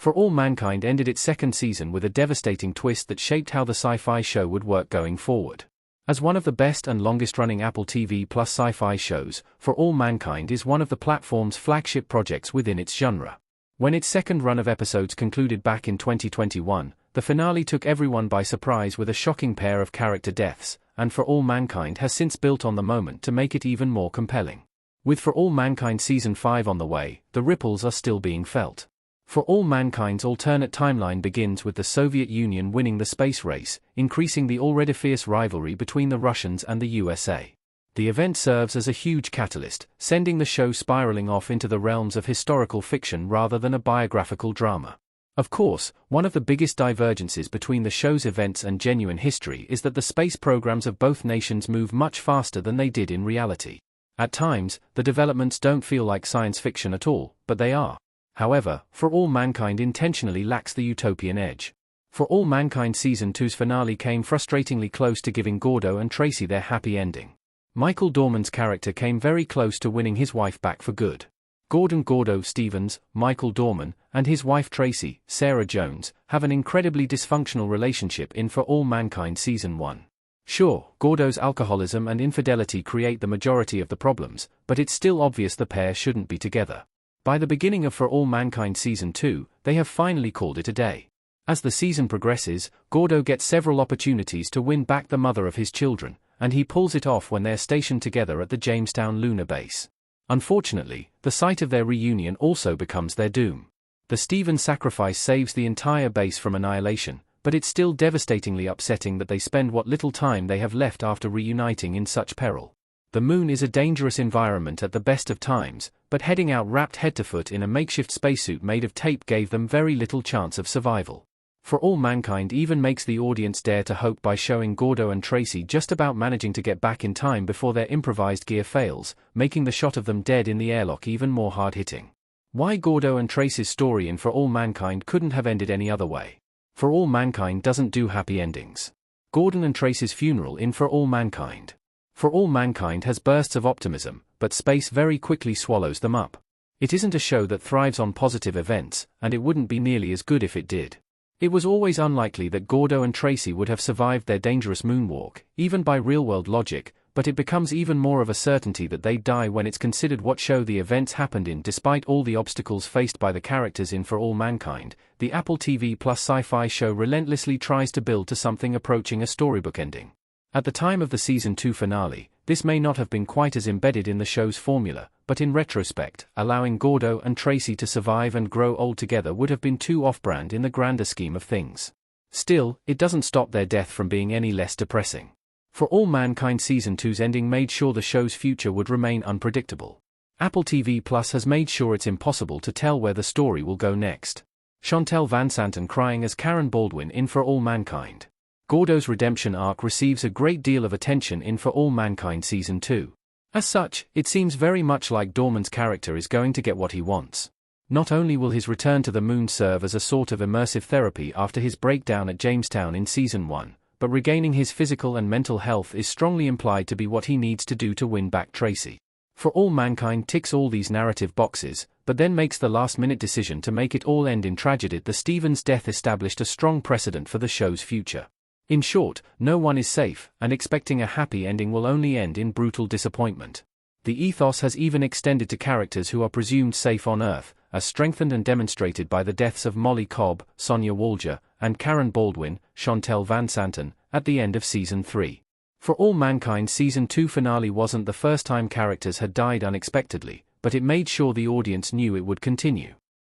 For All Mankind ended its second season with a devastating twist that shaped how the sci-fi show would work going forward. As one of the best and longest-running Apple TV Plus sci-fi shows, For All Mankind is one of the platform's flagship projects within its genre. When its second run of episodes concluded back in 2021, the finale took everyone by surprise with a shocking pair of character deaths, and For All Mankind has since built on the moment to make it even more compelling. With For All Mankind Season 5 on the way, the ripples are still being felt. For All Mankind's alternate timeline begins with the Soviet Union winning the space race, increasing the already fierce rivalry between the Russians and the USA. The event serves as a huge catalyst, sending the show spiraling off into the realms of historical fiction rather than a biographical drama. Of course, one of the biggest divergences between the show's events and genuine history is that the space programs of both nations move much faster than they did in reality. At times, the developments don't feel like science fiction at all, but they are. However, For All Mankind intentionally lacks the utopian edge. For All Mankind Season 2's finale came frustratingly close to giving Gordo and Tracy their happy ending. Michael Dorman's character came very close to winning his wife back for good. Gordon "Gordo" Stevens, Michael Dorman, and his wife Tracy, Sarah Jones, have an incredibly dysfunctional relationship in For All Mankind Season 1. Sure, Gordo's alcoholism and infidelity create the majority of the problems, but it's still obvious the pair shouldn't be together. By the beginning of For All Mankind Season 2, they have finally called it a day. As the season progresses, Gordo gets several opportunities to win back the mother of his children, and he pulls it off when they're stationed together at the Jamestown lunar base. Unfortunately, the sight of their reunion also becomes their doom. The Stevens sacrifice saves the entire base from annihilation, but it's still devastatingly upsetting that they spend what little time they have left after reuniting in such peril. The moon is a dangerous environment at the best of times, but heading out wrapped head to foot in a makeshift spacesuit made of tape gave them very little chance of survival. For All Mankind even makes the audience dare to hope by showing Gordo and Tracy just about managing to get back in time before their improvised gear fails, making the shot of them dead in the airlock even more hard-hitting. Why Gordo and Tracy's story in For All Mankind couldn't have ended any other way. For All Mankind doesn't do happy endings. Gordon and Tracy's funeral in For All Mankind. For All Mankind has bursts of optimism, but space very quickly swallows them up. It isn't a show that thrives on positive events, and it wouldn't be nearly as good if it did. It was always unlikely that Gordo and Tracy would have survived their dangerous moonwalk, even by real-world logic, but it becomes even more of a certainty that they'd die when it's considered what show the events happened in. Despite all the obstacles faced by the characters in For All Mankind, the Apple TV Plus sci-fi show relentlessly tries to build to something approaching a storybook ending. At the time of the Season 2 finale, this may not have been quite as embedded in the show's formula, but in retrospect, allowing Gordo and Tracy to survive and grow old together would have been too off-brand in the grander scheme of things. Still, it doesn't stop their death from being any less depressing. For All Mankind Season 2's ending made sure the show's future would remain unpredictable. Apple TV Plus has made sure it's impossible to tell where the story will go next. Chantel Van Santen crying as Karen Baldwin in For All Mankind. Gordo's redemption arc receives a great deal of attention in For All Mankind Season 2. As such, it seems very much like Dorman's character is going to get what he wants. Not only will his return to the moon serve as a sort of immersive therapy after his breakdown at Jamestown in Season 1, but regaining his physical and mental health is strongly implied to be what he needs to do to win back Tracy. For All Mankind ticks all these narrative boxes, but then makes the last-minute decision to make it all end in tragedy. The Stevens' death established a strong precedent for the show's future. In short, no one is safe, and expecting a happy ending will only end in brutal disappointment. The ethos has even extended to characters who are presumed safe on Earth, as strengthened and demonstrated by the deaths of Molly Cobb, Sonia Walger, and Karen Baldwin, Chantel Van Santen, at the end of Season 3. For All Mankind Season 2 finale wasn't the first time characters had died unexpectedly, but it made sure the audience knew it would continue.